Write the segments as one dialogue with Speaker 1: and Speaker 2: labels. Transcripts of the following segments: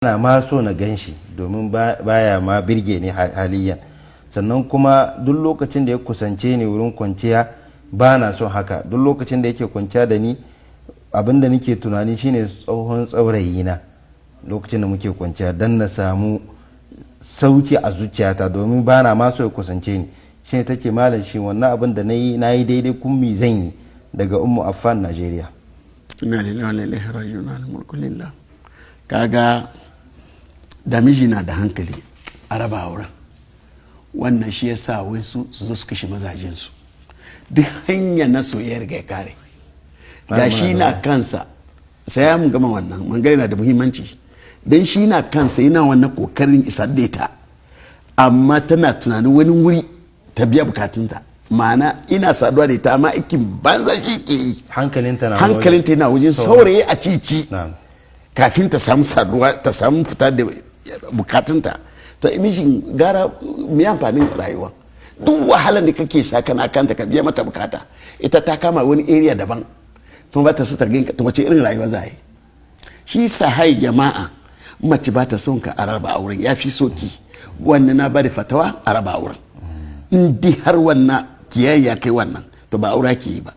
Speaker 1: na ma so na gan shi domin baya ma birge ni haliyan. Sannan kuma duk lokacin da ya kusance ni wurin kwanciya ba na son haka. Duk lokacin da yake kwanciya da ni abinda nake tunani shine tsohon tsaurayi na lokacin da muke kwanciya dan na samu sauki a zuciyata domin ba na ma so ya kusance ni. Shi take malam shi wannan abin da na yi daidai kummi zan yi. Daga Ummu Affan, Najeriya.
Speaker 2: Inna lillahi wa inna ilaihi raji'un. Al-mulku lillah. Kaga da miji na da hankali a raba auren, wannan shi yasa wai su zo su kashe mazajen su. Duk hanya na soyayyar ga kare da shi na kansa sai mun gama wannan mangare na da muhimmanci dan shi na kansa yana wannan kokarin isar da ita, amma tana tunanin wani wuri ta biya bukatunta. Ma'ana ina saduwa da ita amma aikin banza shi ke yi.
Speaker 1: Hankalinta
Speaker 2: yana wajen saurayi a cici kafin ta samu saduwa, ta samu fita da bukatunta. Ta mishin gara mai amfanin rayuwa. Duk wahalar da kake sa kana kanta ka biya mata bukata, ita ta kama wani area daban kuma ba ta so ta ganka, ta wace irin rayuwa za a yi. Shi sahai jama'a, mace ba ta son ka a raba auren, ya fi soki. Wannan na bada fatawa a raba auren. In di har wannan kiyayya kai wannan to ba aura ke yi ba.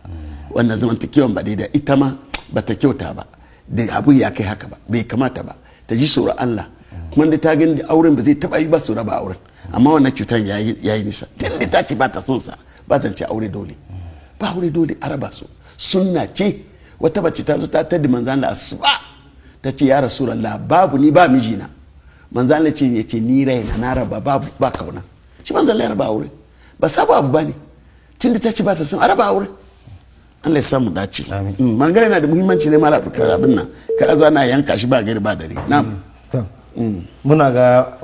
Speaker 2: Wannan zamantakewan ba daidai, ita ma ba ta kyauta ba da abu ya kai haka ba, bai kamata ba. Ta ji tsoron Allah kuma da ta gani auren ba zai taba yi ba su raba auren. Amma wannan cutar ya yi nisa. Tun da ta ce ba ta son sa, ba zan ce aure dole. Ba aure dole a raba su. Sunna ce. Wata bace ta zo ta taddi manzan Allah asuba ta ce ya Rasulullah babu ni ba mijina. Manzan Allah ce ya ce ni raina na raba ba kauna. Shi manzan Allah ya raba aure. Ba sabu abu ba ne. Tun da ta ce ba ta son a raba aure. Allah ya samu dace. Mangare na da muhimmanci ne mala abin nan. Kada zuwa na yanka shi ba gari ba dare. Na'am.
Speaker 1: Muna ga